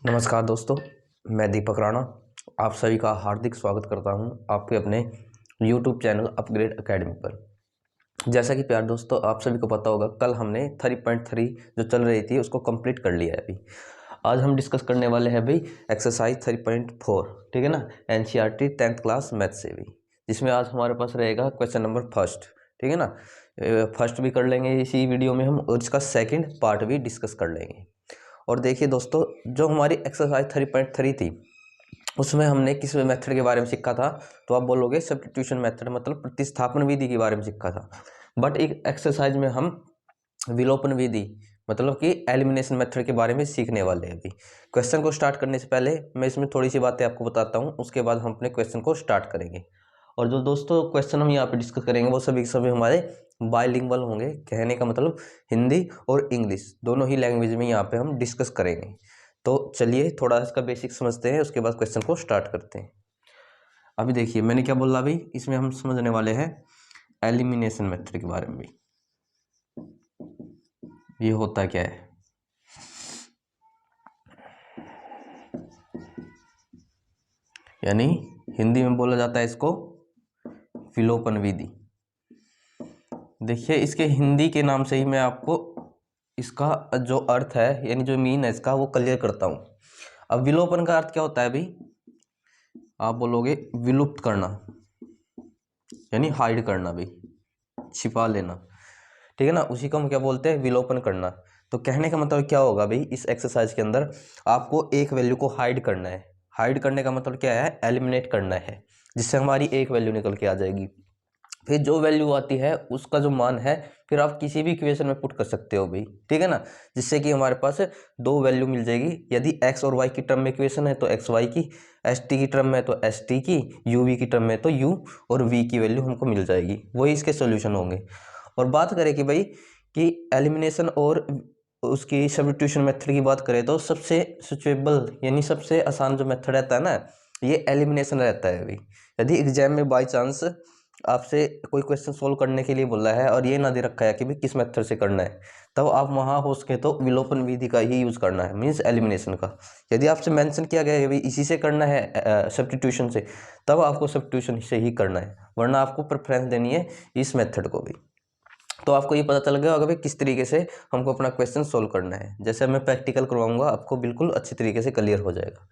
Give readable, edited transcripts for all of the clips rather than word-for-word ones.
नमस्कार दोस्तों, मैं दीपक राणा आप सभी का हार्दिक स्वागत करता हूं आपके अपने YouTube चैनल अपग्रेड एकेडमी पर। जैसा कि प्यार दोस्तों, आप सभी को पता होगा कल हमने 3.3 जो चल रही थी उसको कंप्लीट कर लिया है। अभी आज हम डिस्कस करने वाले हैं भाई एक्सरसाइज 3.4, ठीक है ना, NCERT 10th क्लास मैथ से भी, जिसमें आज हमारे पास रहेगा क्वेश्चन नंबर फर्स्ट, ठीक है ना। फर्स्ट भी कर लेंगे इसी वीडियो में हम, और इसका सेकेंड पार्ट भी डिस्कस कर लेंगे। और देखिए दोस्तों, जो हमारी एक्सरसाइज 3.3 थी उसमें हमने किस मेथड के बारे में सीखा था, तो आप बोलोगे सब्स्टिट्यूशन मेथड, मतलब प्रतिस्थापन विधि के बारे में सीखा था। बट एक एक्सरसाइज में हम विलोपन विधि मतलब कि एलिमिनेशन मेथड के बारे में सीखने वाले हैं। अभी क्वेश्चन को स्टार्ट करने से पहले मैं इसमें थोड़ी सी बातें आपको बताता हूँ, उसके बाद हम अपने क्वेश्चन को स्टार्ट करेंगे। और जो दोस्तों क्वेश्चन हम यहाँ पे डिस्कस करेंगे वो सभी के सभी हमारे बायलिंगुअल होंगे, कहने का मतलब हिंदी और इंग्लिश दोनों ही लैंग्वेज में यहाँ पे हम डिस्कस करेंगे। तो चलिए थोड़ा इसका बेसिक समझते हैं, उसके बाद क्वेश्चन को स्टार्ट करते हैं। अभी देखिए मैंने क्या बोला, अभी इसमें हम समझने वाले हैं एलिमिनेशन मेथड के बारे में भी। ये होता क्या है, यानी हिंदी में बोला जाता है इसको विलोपन विधि। देखिए इसके हिंदी के नाम से ही मैं आपको इसका जो अर्थ है यानी जो मीन है इसका वो क्लियर करता हूँ। अब विलोपन का अर्थ क्या होता है भाई, आप बोलोगे विलुप्त करना, यानी हाइड करना भाई, छिपा लेना, ठीक है ना, उसी को हम क्या बोलते हैं, विलोपन करना। तो कहने का मतलब क्या होगा भाई, इस एक्सरसाइज के अंदर आपको एक वैल्यू को हाइड करना है। हाइड करने का मतलब क्या है, एलिमिनेट करना है, जिससे हमारी एक वैल्यू निकल के आ जाएगी। फिर जो वैल्यू आती है उसका जो मान है फिर आप किसी भी इक्वेशन में पुट कर सकते हो भाई, ठीक है ना, जिससे कि हमारे पास दो वैल्यू मिल जाएगी। यदि एक्स और वाई की टर्म में इक्वेशन है तो एक्स वाई की, एस टी की टर्म में तो एस टी की, यू वी की टर्म में तो यू और वी की वैल्यू हमको मिल जाएगी, वही इसके सोल्यूशन होंगे। और बात करें कि भाई कि एलिमिनेशन और उसकी सब्स्टिट्यूशन मेथड की बात करें तो सबसे सुचेबल यानी सबसे आसान जो मेथड रहता है ना, ये एलिमिनेशन रहता है भाई। यदि एग्जाम में बाई चांस आपसे कोई क्वेश्चन सोल्व करने के लिए बोला है और ये ना दे रखा है कि भाई किस मेथड से करना है, तब आप वहाँ हो सके तो विलोपन विधि का ही यूज़ करना है, मीन्स एलिमिनेशन का। यदि आपसे मेंशन किया गया है भाई इसी से करना है सब्स्टिट्यूशन से, तब आपको सब्स्टिट्यूशन से ही करना है, वरना आपको प्रेफरेंस देनी है इस मेथड को भी। तो आपको ये पता चल गया होगा भाई किस तरीके से हमको अपना क्वेश्चन सोल्व करना है। जैसे मैं प्रैक्टिकल करवाऊंगा आपको बिल्कुल अच्छी तरीके से क्लियर हो जाएगा।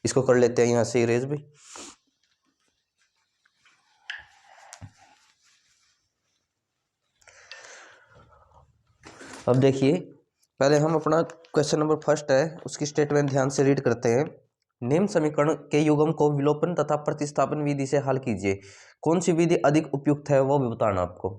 इसको कर लेते हैं यहाँ से इरेज भी। अब देखिए पहले हम अपना क्वेश्चन नंबर फर्स्ट है उसकी स्टेटमेंट ध्यान से रीड करते हैं। निम्न समीकरण के युग्म को विलोपन तथा प्रतिस्थापन विधि से हल कीजिए, कौन सी विधि अधिक उपयुक्त है वो भी बताना आपको।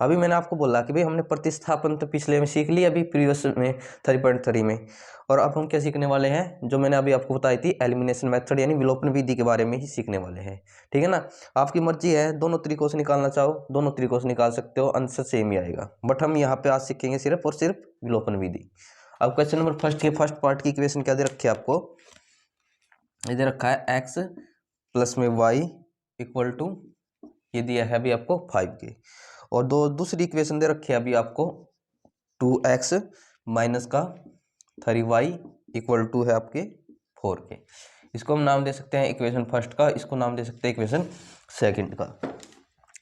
अभी मैंने आपको बोला कि भाई हमने प्रतिस्थापन तो पिछले में सीख लिया, अभी प्रीवियस में 3.3 में, और अब हम क्या सीखने वाले हैं, जो मैंने अभी आपको बताई थी एलिमिनेशन मेथड यानी विलोपन विधि के बारे में ही सीखने वाले हैं, ठीक है ना। आपकी मर्जी है, दोनों तरीकों से निकालना चाहो दोनों तरीकों से निकाल सकते हो, आंसर सेम ही आएगा, बट हम यहाँ पे आज सीखेंगे सिर्फ और सिर्फ विलोपन विधि। अब क्वेश्चन नंबर फर्स्ट के फर्स्ट पार्ट की इक्वेशन क्या दे रखी है आपको, ये दे रखा है एक्स प्लस में वाई इक्वल टू, ये दिया है अभी आपको 5 के, और दूसरी इक्वेशन दे रखी है अभी आपको 2x माइनस का 3y इक्वल टू है आपके 4 के। इसको हम नाम दे सकते हैं इक्वेशन फर्स्ट का, इसको नाम दे सकते हैं इक्वेशन सेकंड का।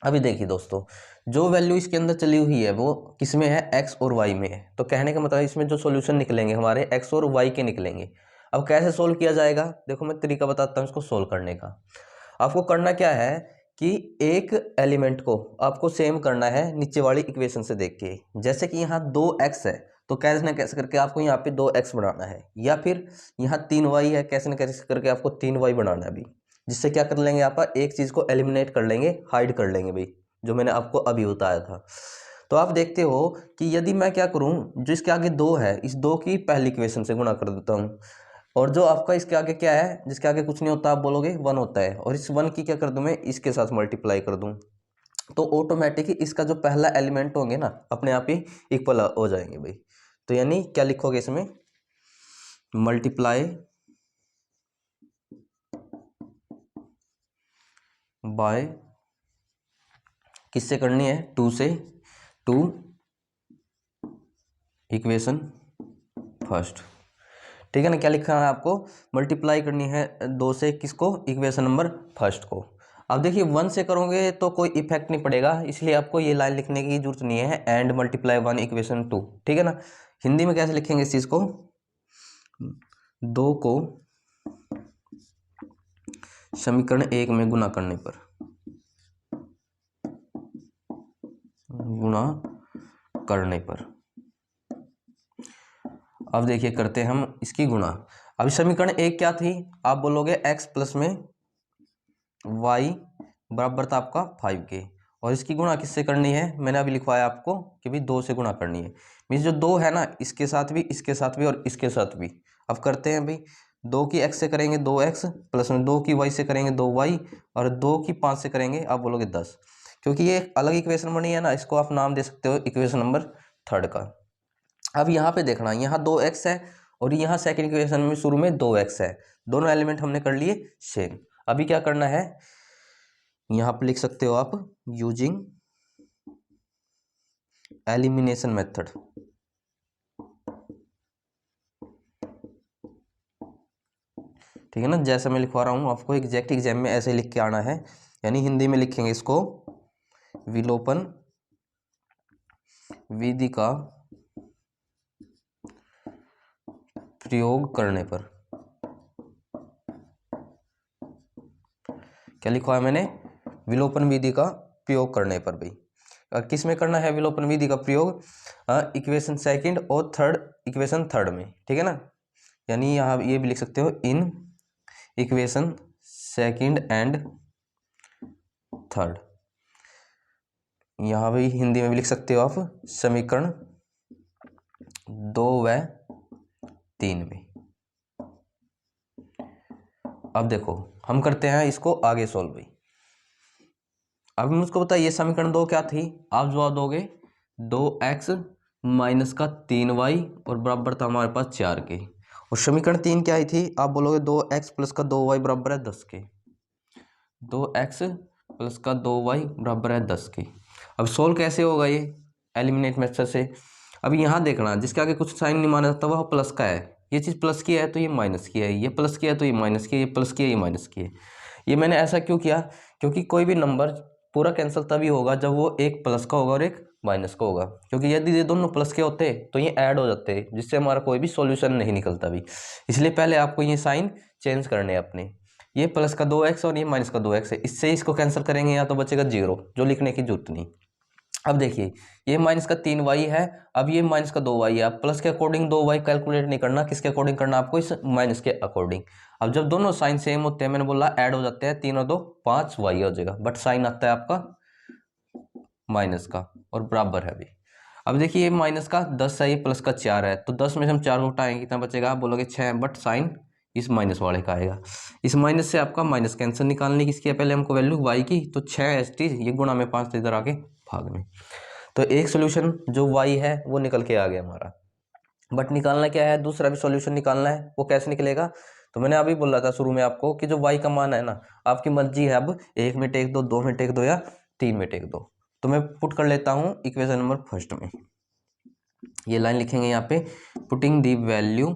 अभी देखिए दोस्तों, जो वैल्यू इसके अंदर चली हुई है वो किस में है, x और y में है। तो कहने का मतलब इसमें जो सॉल्यूशन निकलेंगे हमारे x और y के निकलेंगे। अब कैसे सोल्व किया जाएगा, देखो मैं तरीका बताता हूँ इसको सोल्व करने का। आपको करना क्या है कि एक एलिमेंट को आपको सेम करना है नीचे वाली इक्वेशन से देख के। जैसे कि यहाँ 2x है तो कैसे ना कैसे करके आपको यहाँ पे 2x बनाना है, या फिर यहाँ 3y है, कैसे ना कैसे करके आपको 3y बनाना है अभी। जिससे क्या कर लेंगे, आप एक चीज़ को एलिमिनेट कर लेंगे, हाइड कर लेंगे भाई, जो मैंने आपको अभी बताया था। तो आप देखते हो कि यदि मैं क्या करूं, जो इसके आगे 2 है इस 2 की पहली इक्वेशन से गुणा कर देता हूं, और जो आपका इसके आगे क्या है, जिसके आगे कुछ नहीं होता आप बोलोगे 1 होता है, और इस 1 की क्या कर दूं मैं, इसके साथ मल्टीप्लाई कर दूं, तो ऑटोमेटिक इसका जो पहला एलिमेंट होंगे ना अपने आप ही इक्वल हो जाएंगे भाई। तो यानी क्या लिखोगे इसमें, मल्टीप्लाई बाय, किससे करनी है, 2 से, 2 इक्वेशन फर्स्ट, ठीक है ना। क्या लिखना है आपको, मल्टीप्लाई करनी है 2 से किसको, इक्वेशन नंबर फर्स्ट को। अब देखिए 1 से करोगे तो कोई इफेक्ट नहीं पड़ेगा, इसलिए आपको ये लाइन लिखने की जरूरत नहीं है, एंड मल्टीप्लाई 1 इक्वेशन 2, ठीक है ना। हिंदी में कैसे लिखेंगे इस चीज को, 2 को समीकरण 1 में गुणा करने पर, अब देखिए करते हैं हम इसकी गुणा। अब समीकरण 1 क्या थी, आप बोलोगे x प्लस में y बराबर था आपका 5 के, और इसकी गुणा किससे करनी है, मैंने अभी लिखवाया आपको कि भाई 2 से गुणा करनी है। मीन्स जो 2 है ना, इसके साथ भी, इसके साथ भी और इसके साथ भी। अब करते हैं भाई, 2 की x से करेंगे 2x, प्लस में 2 की y से करेंगे 2y, और 2 की 5 से करेंगे आप बोलोगे 10। क्योंकि ये एक अलग इक्वेशन बनी है ना, इसको आप नाम दे सकते हो इक्वेशन नंबर 3 का। अब यहाँ पे देखना, यहाँ 2x है और यहाँ सेकंड इक्वेशन में शुरू में 2x है, दोनों एलिमेंट हमने कर लिए सेम। अभी क्या करना है, यहाँ पे लिख सकते हो आप यूजिंग एलिमिनेशन मेथड। ठीक है ना, जैसा मैं लिखवा रहा हूँ आपको एग्जैक्ट एग्जाम में ऐसे लिख के आना है, यानी हिंदी में लिखेंगे इसको, विलोपन विधि का प्रयोग करने पर। क्या लिखा है मैंने, विलोपन विधि का प्रयोग करने पर भाई। किस में करना है विलोपन विधि का प्रयोग, इक्वेशन सेकंड और थर्ड, इक्वेशन थर्ड में, ठीक है ना। यानी यहाँ ये भी लिख सकते हो in equation second and third, यहाँ भी हिंदी में भी लिख सकते हो आप समीकरण 2 व 3 में। अब देखो हम करते हैं इसको आगे सॉल्व भाई। अब मुझको बताइए समीकरण 2 क्या थी, आप जवाब दोगे 2x माइनस का 3y और बराबर था हमारे पास 4 के, और समीकरण 3 क्या आई थी, आप बोलोगे 2x प्लस का 2y बराबर है 10 के, 2x प्लस का 2y बराबर है 10 के। अब सोल्व कैसे होगा ये, एलिमिनेट मेथड से। अब यहाँ देखना, जिसके आगे कुछ साइन नहीं माना जाता वह प्लस का है, ये चीज़ प्लस की है तो ये माइनस की है, ये प्लस की है तो ये माइनस की है, ये प्लस की है ये माइनस की है। ये मैंने ऐसा क्यों किया, क्योंकि कोई भी नंबर पूरा कैंसिल तभी होगा जब वो एक प्लस का होगा और एक माइनस का होगा, क्योंकि यदि ये दोनों प्लस के होते तो ये ऐड हो जाते, जिससे हमारा कोई भी सॉल्यूशन नहीं निकलता भी। इसलिए पहले आपको ये साइन चेंज करने हैं अपने, ये प्लस का 2x और ये माइनस का 2x है, इससे इसको कैंसिल करेंगे या तो बचेगा 0, जो लिखने की जरूरत नहीं। अब देखिए ये माइनस का 3y है, अब ये माइनस का 2y है, अब प्लस के अकॉर्डिंग 2y कैलकुलेट नहीं करना, किसके अकॉर्डिंग करना आपको, इस माइनस के अकॉर्डिंग। अब जब दोनों साइन सेम होते हैं, मैंने बोला ऐड हो जाते हैं, 3 और 2 5y हो जाएगा, बट साइन आता है आपका माइनस का और बराबर है भी। अब देखिए ये माइनस का 10 है, ये प्लस का 4 है, तो 10 में से हम 4 को उठाएंगे कितना बचेगा, आप बोलोगे 6, बट साइन इस माइनस वाले का आएगा। इस माइनस से आपका माइनस कैंसिल निकालने किसकी है, पहले हमको वैल्यू y की, तो 6 एस टी, ये गुणा में 5 इधर आगे भाग में, तो एक सोल्यूशन जो y है वो निकल के आ गया हमारा। बट निकालना क्या है, दूसरा भी सॉल्यूशन निकालना है, वो कैसे निकलेगा, तो मैंने अभी बोला था शुरू में आपको कि जो y का मान है ना, आपकी मर्जी है, अब 1 में टेक दो, 2 में टेक दो या 3 में टेक दो। तो मैं पुट कर लेता हूँ इक्वेशन नंबर फर्स्ट में, ये लाइन लिखेंगे यहाँ पे, putting the value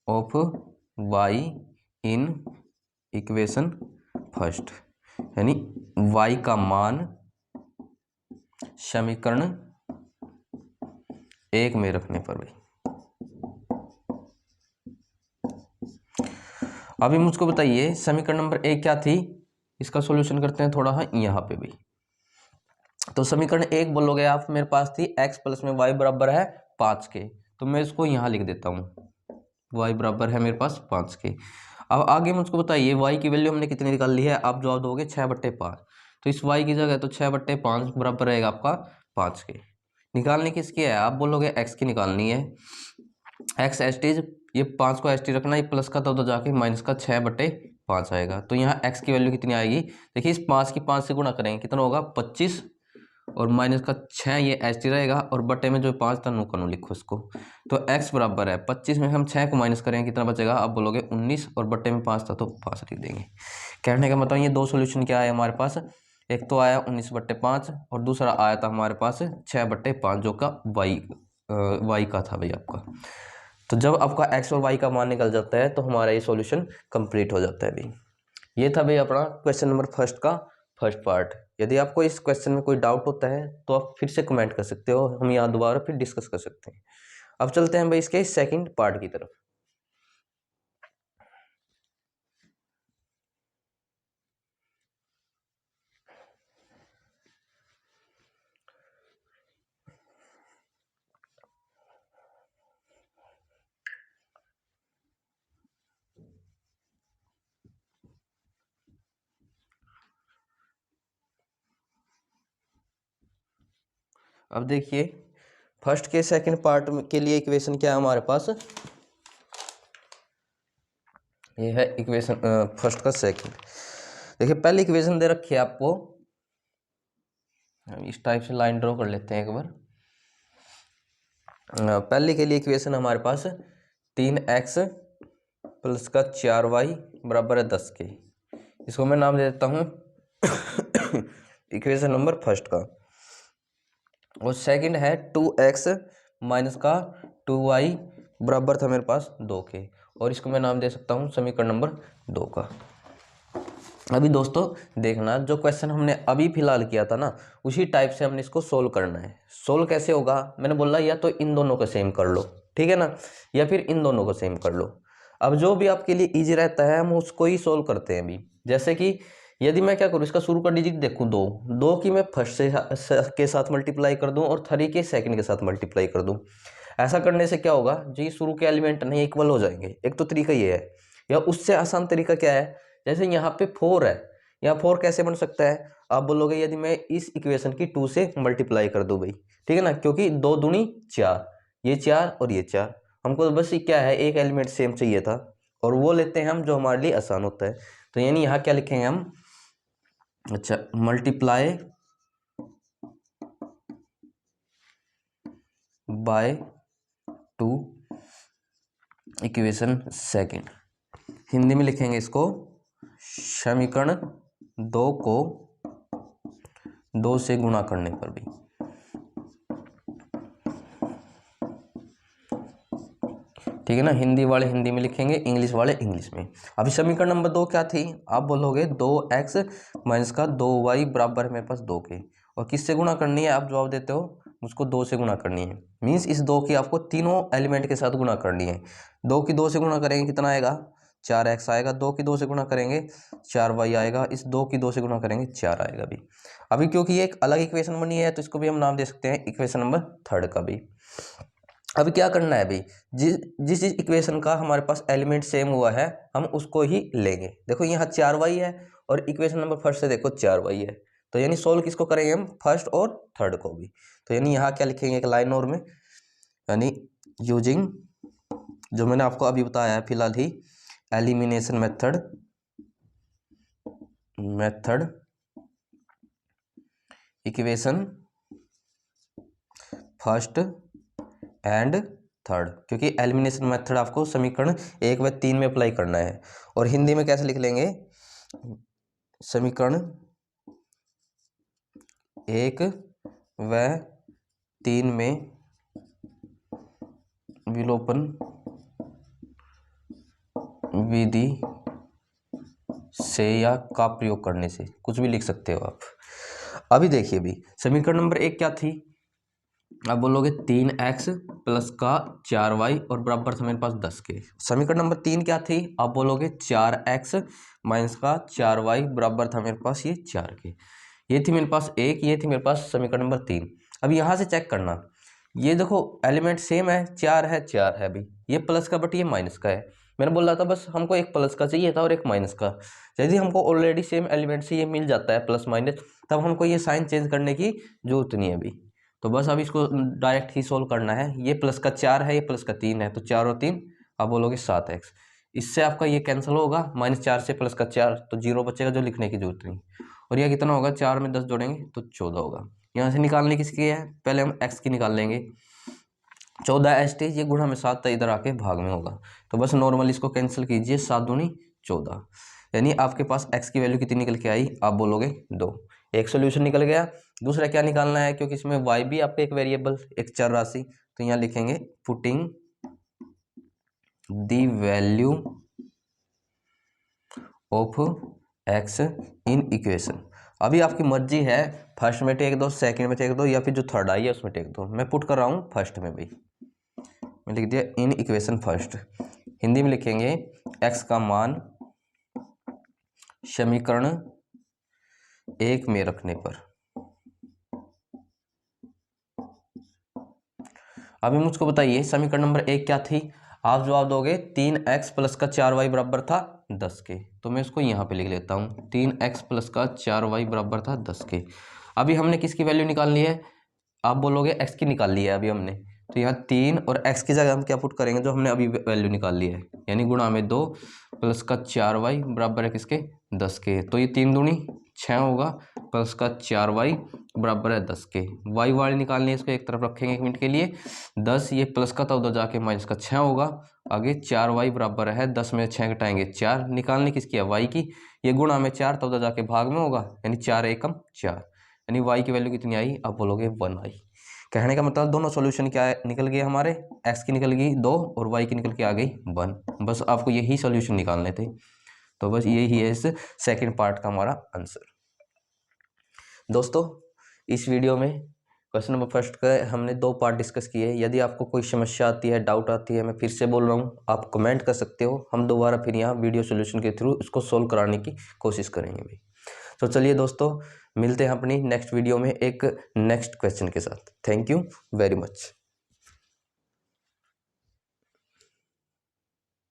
of y in equation first, यानी y का मान समीकरण 1 में रखने पर भाई। अभी मुझको बताइए समीकरण नंबर 1 क्या थी, इसका सॉल्यूशन करते हैं थोड़ा यहाँ पे भी। तो समीकरण 1 बोलोगे आप, मेरे पास थी x प्लस में y बराबर है 5 के, तो मैं इसको यहाँ लिख देता हूँ, y बराबर है मेरे पास 5 के। अब आगे मुझको बताइए y की वैल्यू हमने कितनी निकाल ली है, आप जवाब दोगे 6/5, तो इस y की जगह तो 6/5 बराबर रहेगा आपका 5 के। निकालनी किसकी है, आप बोलोगे x की निकालनी है, x एस्टीज, ये 5 को एस्टी रखना, ये प्लस का तो जाके माइनस का 6/5 आएगा, तो यहाँ x की वैल्यू कितनी आएगी, देखिए इस 5 की 5 से गुणा करेंगे कितना होगा 25, और माइनस का 6 ये एच टी रहेगा, और बटे में जो 5 था नो लिखो इसको, तो x बराबर है 25 में हम 6 को माइनस करेंगे कितना बचेगा, आप बोलोगे 19, और बटे में 5 था तो 5 लिख देंगे। कहने का मतलब ये दो सोल्यूशन क्या है हमारे पास, एक तो आया 19/5 और दूसरा आया था हमारे पास 6/5, जो का y का था भाई आपका। तो जब आपका एक्स और वाई का मान निकल जाता है तो हमारा ये सॉल्यूशन कंप्लीट हो जाता है भाई। ये था भाई अपना क्वेश्चन नंबर फर्स्ट का फर्स्ट पार्ट। यदि आपको इस क्वेश्चन में कोई डाउट होता है तो आप फिर से कमेंट कर सकते हो, हम यहाँ दोबारा फिर डिस्कस कर सकते हैं। अब चलते हैं भाई इसके सेकंड पार्ट की तरफ। अब देखिए फर्स्ट के सेकंड पार्ट के लिए इक्वेशन क्या है हमारे पास, ये है इक्वेशन फर्स्ट का सेकंड। देखिए पहली इक्वेशन दे रखी है आपको, हम इस टाइप से लाइन ड्रॉ कर लेते हैं एक बार। पहले के लिए इक्वेशन हमारे पास 3x प्लस का 4y बराबर है 10 के। इसको मैं नाम दे देता हूँ इक्वेशन नंबर फर्स्ट का। और सेकंड है 2x माइनस का 2y बराबर था मेरे पास 2 के, और इसको मैं नाम दे सकता हूँ समीकरण नंबर 2 का। अभी दोस्तों देखना, जो क्वेश्चन हमने अभी फिलहाल किया था ना, उसी टाइप से हमने इसको सोल्व करना है। सोल्व कैसे होगा, मैंने बोला या तो इन दोनों को सेम कर लो, ठीक है ना, या फिर इन दोनों को सेम कर लो। अब जो भी आपके लिए इजी रहता है हम उसको ही सोल्व करते हैं अभी। जैसे कि यदि मैं क्या करूँ, इसका शुरू का डिजिट देखूँ 2 की मैं फर्स्ट से के साथ मल्टीप्लाई कर दूँ और थर्ड के सेकंड के साथ मल्टीप्लाई कर दूँ। ऐसा करने से क्या होगा, जो ये शुरू के एलिमेंट नहीं इक्वल हो जाएंगे। एक तो तरीका ये है, या उससे आसान तरीका क्या है, जैसे यहाँ पे 4 है, यहाँ 4 कैसे बन सकता है, आप बोलोगे यदि मैं इस इक्वेशन की 2 से मल्टीप्लाई कर दूं भाई, ठीक है ना, क्योंकि 2 दूनी 4, ये 4 और ये 4, हमको तो बस क्या है एक एलिमेंट सेम चाहिए था, और वो लेते हैं हम जो हमारे लिए आसान होता है। तो यानी यहाँ क्या लिखेंगे हम, अच्छा multiply by 2 equation second, Hindi में लिखेंगे इसको समीकरण 2 को 2 से गुणा करने पर भी। ठीक है ना, हिंदी वाले हिंदी में लिखेंगे, इंग्लिश वाले इंग्लिश में। अभी समीकरण नंबर 2 क्या थी, आप बोलोगे 2x माइनस का 2y बराबर है मेरे पास 2 के, और किससे गुणा करनी है, आप जवाब देते हो मुझको 2 से गुणा करनी है। मीन्स इस 2 की आपको तीनों एलिमेंट के साथ गुणा करनी है। 2 की 2 से गुणा करेंगे कितना आएगा, 4x आएगा। 2 की 2 से गुणा करेंगे 4y आएगा। इस 2 की 2 से गुणा करेंगे 4 आएगा भी। अभी क्योंकि ये एक अलग इक्वेशन बनी है तो इसको भी हम नाम दे सकते हैं इक्वेशन नंबर थर्ड का भी। अभी क्या करना है भाई, जिस इक्वेशन का हमारे पास एलिमेंट सेम हुआ है हम उसको ही लेंगे। देखो यहाँ 4y है और इक्वेशन नंबर फर्स्ट से देखो 4y है, तो यानी सोल्व किसको करेंगे हम, फर्स्ट और थर्ड को भी। तो यानी यहाँ क्या लिखेंगे एक लाइन और में, यानी यूजिंग जो मैंने आपको अभी बताया है फिलहाल ही, elimination method equation first and third, क्योंकि एलिमिनेशन मेथड आपको समीकरण 1 व 3 में अप्लाई करना है। और हिंदी में कैसे लिख लेंगे, समीकरण 1 व 3 में विलोपन विधि से या का प्रयोग करने से, कुछ भी लिख सकते हो आप। अभी देखिए भी समीकरण नंबर 1 क्या थी, आप बोलोगे 3x प्लस का 4y और बराबर था मेरे पास 10 के। समीकरण नंबर 3 क्या थी, आप बोलोगे 4x माइनस का 4y बराबर था मेरे पास ये 4 के। ये थी मेरे पास एक, ये थी मेरे पास समीकरण नंबर 3। अब यहाँ से चेक करना, ये देखो एलिमेंट सेम है, 4 है 4 है भाई, ये प्लस का बट ये माइनस का है। मैंने बोला था बस हमको एक प्लस का चाहिए था और एक माइनस का। यदि हमको ऑलरेडी सेम एलिमेंट से ये मिल जाता है प्लस माइनस, तब हमको ये साइन चेंज करने की जरूरत नहीं है अभी। तो बस अब इसको डायरेक्ट ही सोल्व करना है। ये प्लस का 4 है, ये प्लस का 3 है, तो 4 और 3 आप बोलोगे 7x। इससे आपका ये कैंसिल होगा, -4 से प्लस का 4 तो 0 बचेगा, जो लिखने की जरूरत नहीं। और यह कितना होगा, 4 में 10 जोड़ेंगे तो 14 होगा। यहाँ से निकालने किसकी है, पहले हम x की निकाल लेंगे। 14 एस्टेज, ये गुणा में 7 था, इधर आके भाग में होगा, तो बस नॉर्मल इसको कैंसिल कीजिए, 7 दूनी 14, यानी आपके पास x की वैल्यू कितनी निकल के आई, आप बोलोगे 2। एक सोल्यूशन निकल गया। दूसरा क्या निकालना है, क्योंकि इसमें y भी आपका एक वेरिएबल, एक चर राशि, तो यहाँ लिखेंगे putting the value of x in equation. अभी आपकी मर्जी है, फर्स्ट में टेक दो, सेकंड में टेक दो, या फिर जो थर्ड आई है उसमें टेक दो। मैं पुट कर रहा हूँ फर्स्ट में भाई, मैं लिख दिया इन इक्वेशन फर्स्ट। हिंदी में लिखेंगे एक्स का मान समीकरण 1 में रखने पर। अभी मुझको बताइए समीकरण नंबर 1 क्या थी। आप जवाब दोगे 3x प्लस का 4y बराबर था 10 के, तो मैं इसको यहाँ पे लिख लेता हूँ 3x प्लस का 4y बराबर था 10 के। अभी हमने किसकी वैल्यू निकालनी है, आप बोलोगे x की निकाल ली है अभी हमने, तो यहाँ 3 और x की जगह हम क्या पुट करेंगे, जो हमने अभी वैल्यू निकाल ली है, यानी गुणा में 2 प्लस का 4y बराबर है किसके 10 के। तो ये 3 दूनी 6 होगा, प्लस का 4y बराबर है 10 के। y वाली निकालनी है, इसको एक तरफ रखेंगे 1 मिनट के लिए। 10 ये प्लस का था उधर जाके माइनस का 6 होगा। आगे 4y बराबर है 10 में 6 घटाएंगे 4, निकालनी किसकी है y की। ये गुणा में 4 तो उधर जाके भाग में होगा, यानी 4 एकम 4, यानी y की वैल्यू कितनी आई, आप बोलोगे 1 आई। कहने का मतलब दोनों सॉल्यूशन क्या है, निकल गए हमारे, x की निकल गई 2 और y की निकल के आ गई 1। बस आपको यही सॉल्यूशन निकालने थे, तो बस यही है इस सेकंड पार्ट का हमारा आंसर। दोस्तों इस वीडियो में क्वेश्चन नंबर फर्स्ट का हमने 2 पार्ट डिस्कस किए। यदि आपको कोई समस्या आती है, डाउट आती है, मैं फिर से बोल रहा हूँ, आप कमेंट कर सकते हो, हम दोबारा फिर यहाँ वीडियो सॉल्यूशन के थ्रू इसको सोल्व कराने की कोशिश करेंगे भाई। तो चलिए दोस्तों, मिलते हैं अपनी नेक्स्ट वीडियो में एक नेक्स्ट क्वेश्चन के साथ। Thank you very much.